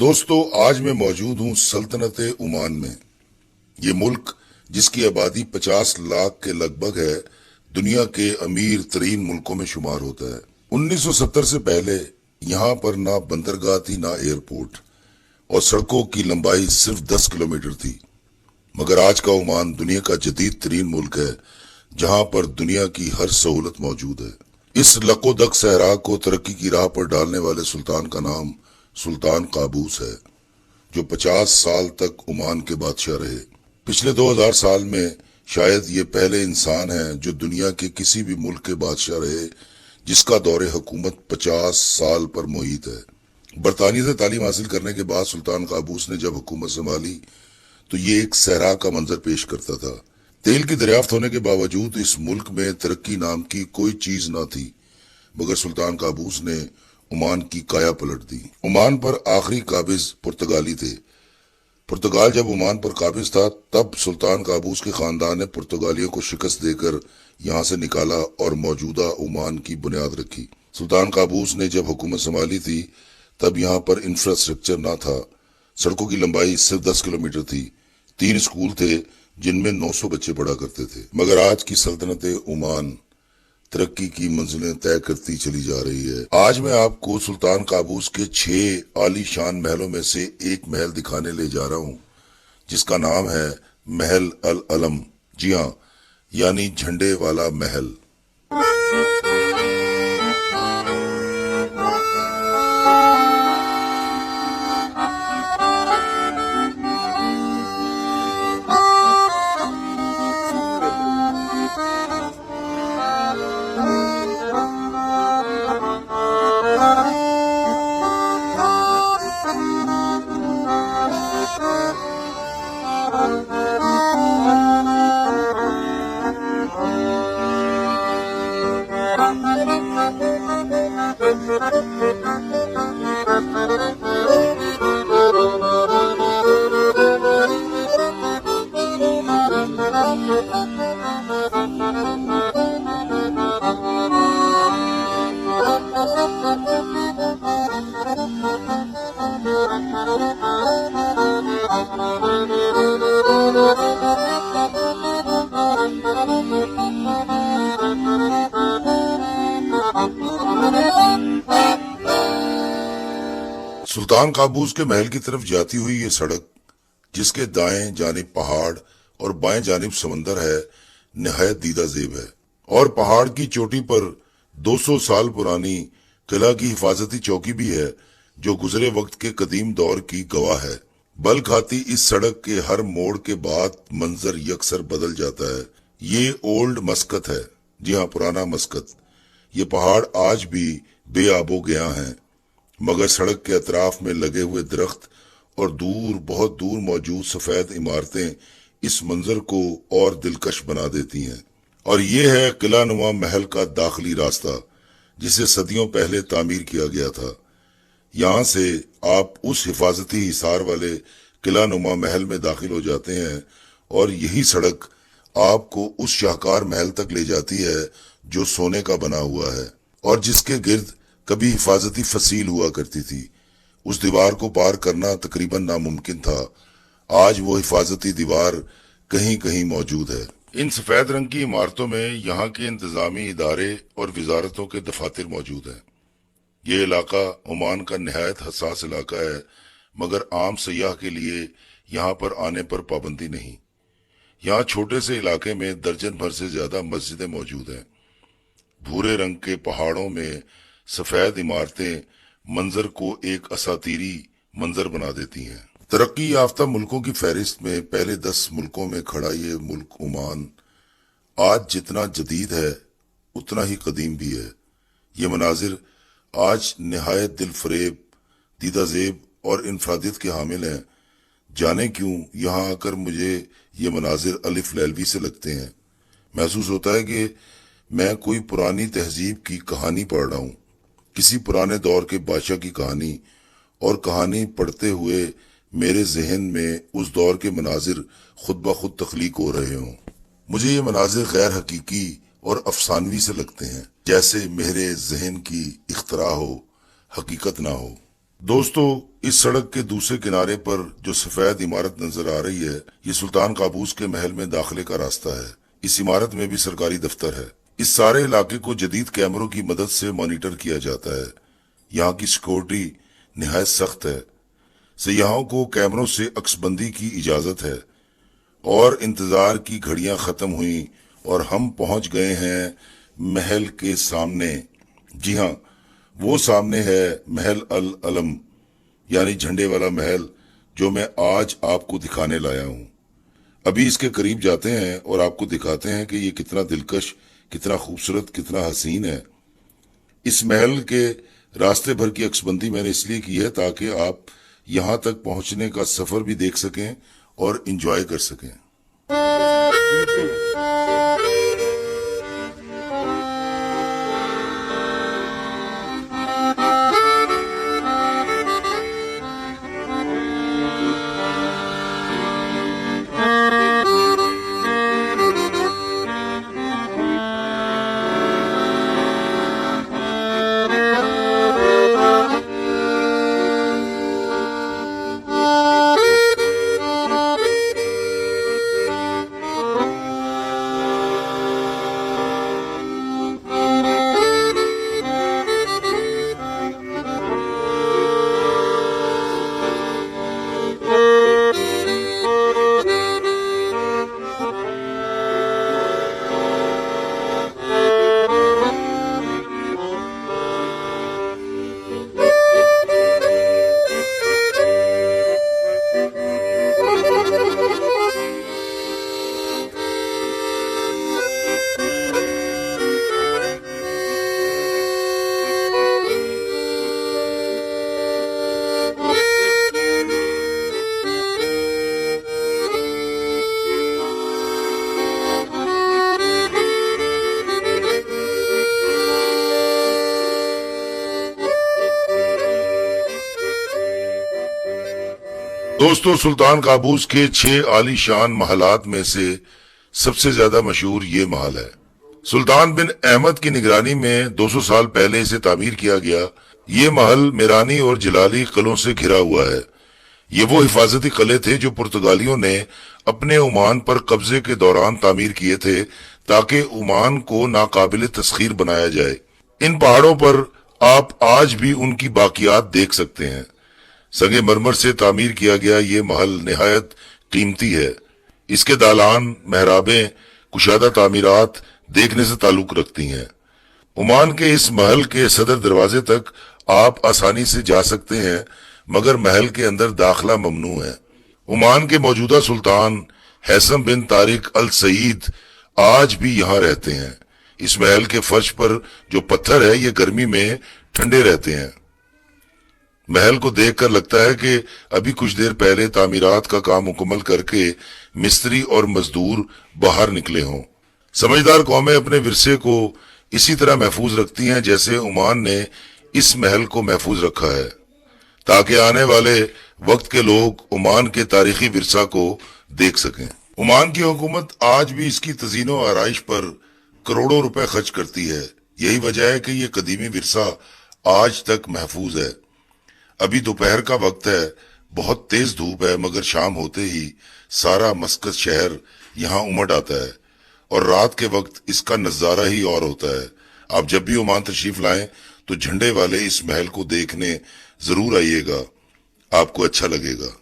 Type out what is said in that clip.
دوستو آج میں موجود ہوں سلطنت عمان میں۔ یہ ملک جس کی آبادی 50 لاکھ کے لگ بھگ ہے، دنیا کے امیر ترین ملکوں میں شمار ہوتا ہے۔ 1970 سے پہلے یہاں پر نہ بندرگاہ تھی نہ ایئرپورٹ، اور سڑکوں کی لمبائی صرف 10 کلومیٹر تھی۔ مگر آج کا عمان دنیا کا جدید ترین ملک ہے، جہاں پر دنیا کی ہر سہولت موجود ہے۔ اس لق و دق صحرا کو ترقی کی راہ پر ڈالنے والے سلطان کا نام سلطان قابوس ہے، جو 50 سال تک عمان کے بادشاہ رہے۔ پچھلے 2000 سال میں شاید یہ پہلے انسان ہیں جو دنیا کے کسی بھی ملک کے بادشاہ رہے جس کا دور حکومت 50 سال پر محیط ہے۔ برطانیہ سے تعلیم حاصل کرنے کے بعد سلطان قابوس نے جب حکومت سنبھالی تو یہ ایک صحرا کا منظر پیش کرتا تھا۔ تیل کی دریافت ہونے کے باوجود اس ملک میں ترقی نام کی کوئی چیز نہ تھی، مگر سلطان قابوس نے عمان کی کایا پلٹ دی۔ عمان پر آخری قابض پرتگالی تھے۔ پرتگال جب عمان پر قابض تھا تب سلطان قابوس کے خاندان نے پرتگالیوں کو شکست دے کر یہاں سے نکالا اور موجودہ عمان کی بنیاد رکھی۔ سلطان قابوس نے جب حکومت سنبھالی تھی تب یہاں پر انفراسٹرکچر نہ تھا۔ سڑکوں کی لمبائی صرف 10 کلومیٹر تھی۔ 3 اسکول تھے جن میں 900 بچے پڑھا کرتے تھے۔ مگر آج کی سلطنت عمان ترقی کی منزلیں طے کرتی چلی جا رہی ہے۔ آج میں آپ کو سلطان قابوس کے 6 عالی شان محلوں میں سے ایک محل دکھانے لے جا رہا ہوں، جس کا نام ہے محل العلم۔ جی ہاں، یعنی جھنڈے والا محل۔ سلطان قابوس کے محل کی طرف جاتی ہوئی یہ سڑک، جس کے دائیں جانب پہاڑ اور بائیں جانب سمندر ہے، نہایت دیدہ زیب ہے۔ اور پہاڑ کی چوٹی پر 200 سال پرانی قلعہ کی حفاظتی چوکی بھی ہے، جو گزرے وقت کے قدیم دور کی گواہ ہے۔ بل کھاتی اس سڑک کے ہر موڑ کے بعد منظر یکسر بدل جاتا ہے۔ یہ اولڈ مسقط ہے، جی ہاں، پرانا مسقط۔ یہ پہاڑ آج بھی بے آب و گیا ہیں، مگر سڑک کے اطراف میں لگے ہوئے درخت اور دور، بہت دور موجود سفید عمارتیں اس منظر کو اور دلکش بنا دیتی ہیں۔ اور یہ ہے قلعہ نما محل کا داخلی راستہ، جسے صدیوں پہلے تعمیر کیا گیا تھا۔ یہاں سے آپ اس حفاظتی حصار والے قلعہ نما محل میں داخل ہو جاتے ہیں، اور یہی سڑک آپ کو اس شاہکار محل تک لے جاتی ہے جو سونے کا بنا ہوا ہے، اور جس کے گرد کبھی حفاظتی فصیل ہوا کرتی تھی۔ اس دیوار کو پار کرنا تقریباً ناممکن تھا۔ آج وہ حفاظتی دیوار کہیں کہیں موجود ہے۔ ان سفید رنگ کی عمارتوں میں یہاں کے انتظامی ادارے اور وزارتوں کے دفاتر موجود ہیں۔ یہ علاقہ عمان کا نہایت حساس علاقہ ہے، مگر عام سیاح کے لیے یہاں پر آنے پر پابندی نہیں۔ یہاں چھوٹے سے علاقے میں درجن بھر سے زیادہ مسجدیں موجود ہیں۔ بھورے رنگ کے پہاڑوں میں سفید عمارتیں منظر کو ایک اساطیری منظر بنا دیتی ہیں۔ ترقی یافتہ ملکوں کی فہرست میں پہلے 10 ملکوں میں کھڑا یہ ملک عمان آج جتنا جدید ہے اتنا ہی قدیم بھی ہے۔ یہ مناظر آج نہایت دل فریب، دیدہ زیب اور انفرادیت کے حامل ہیں۔ جانے کیوں یہاں آ کر مجھے یہ مناظر الف لیلوی سے لگتے ہیں۔ محسوس ہوتا ہے کہ میں کوئی پرانی تہذیب کی کہانی پڑھ رہا ہوں، کسی پرانے دور کے بادشاہ کی کہانی، اور کہانی پڑھتے ہوئے میرے ذہن میں اس دور کے مناظر خود بخود تخلیق ہو رہے ہوں۔ مجھے یہ مناظر غیر حقیقی اور افسانوی سے لگتے ہیں، جیسے میرے ذہن کی اختراع ہو، حقیقت نہ ہو۔ دوستو، اس سڑک کے دوسرے کنارے پر جو سفید عمارت نظر آ رہی ہے، یہ سلطان قابوس کے محل میں داخلے کا راستہ ہے۔ اس عمارت میں بھی سرکاری دفتر ہے۔ اس سارے علاقے کو جدید کیمروں کی مدد سے مانیٹر کیا جاتا ہے۔ یہاں کی سیکورٹی نہایت سخت ہے۔ سیاحوں کو کیمروں سے عکس بندی کی اجازت ہے، اور انتظار کی گھڑیاں ختم ہوئیں اور ہم پہنچ گئے ہیں محل کے سامنے۔ جی ہاں، وہ سامنے ہے محل العلم، یعنی جھنڈے والا محل، جو میں آج آپ کو دکھانے لایا ہوں۔ ابھی اس کے قریب جاتے ہیں اور آپ کو دکھاتے ہیں کہ یہ کتنا دلکش، کتنا خوبصورت، کتنا حسین ہے۔ اس محل کے راستے بھر کی عکس بندی میں نے اس لیے کی ہے تاکہ آپ یہاں تک پہنچنے کا سفر بھی دیکھ سکیں اور انجوائے کر سکیں۔ دوستو، سلطان قابوس کے 6 عالی شان محلات میں سے سب سے زیادہ مشہور یہ محل ہے۔ سلطان بن احمد کی نگرانی میں 200 سال پہلے اسے تعمیر کیا گیا۔ یہ محل میرانی اور جلالی قلعوں سے گھرا ہوا ہے۔ یہ وہ حفاظتی قلعے تھے جو پرتگالیوں نے اپنے عمان پر قبضے کے دوران تعمیر کیے تھے تاکہ عمان کو ناقابل تسخیر بنایا جائے۔ ان پہاڑوں پر آپ آج بھی ان کی باقیات دیکھ سکتے ہیں۔ سنگ مرمر سے تعمیر کیا گیا یہ محل نہایت قیمتی ہے۔ اس کے دالان، محرابیں، کشادہ تعمیرات دیکھنے سے تعلق رکھتی ہیں۔ عمان کے اس محل کے صدر دروازے تک آپ آسانی سے جا سکتے ہیں، مگر محل کے اندر داخلہ ممنوع ہے۔ عمان کے موجودہ سلطان ہیثم بن طارق السعید آج بھی یہاں رہتے ہیں۔ اس محل کے فرش پر جو پتھر ہے یہ گرمی میں ٹھنڈے رہتے ہیں۔ محل کو دیکھ کر لگتا ہے کہ ابھی کچھ دیر پہلے تعمیرات کا کام مکمل کر کے مستری اور مزدور باہر نکلے ہوں۔ سمجھدار قومیں اپنے ورثے کو اسی طرح محفوظ رکھتی ہیں جیسے عمان نے اس محل کو محفوظ رکھا ہے، تاکہ آنے والے وقت کے لوگ عمان کے تاریخی ورثہ کو دیکھ سکیں۔ عمان کی حکومت آج بھی اس کی تزئین و آرائش پر کروڑوں روپے خرچ کرتی ہے۔ یہی وجہ ہے کہ یہ قدیمی ورثہ آج تک محفوظ ہے۔ ابھی دوپہر کا وقت ہے، بہت تیز دھوپ ہے، مگر شام ہوتے ہی سارا مسقط شہر یہاں امڈ آتا ہے، اور رات کے وقت اس کا نظارہ ہی اور ہوتا ہے۔ آپ جب بھی عمان تشریف لائیں تو جھنڈے والے اس محل کو دیکھنے ضرور آئیے گا، آپ کو اچھا لگے گا۔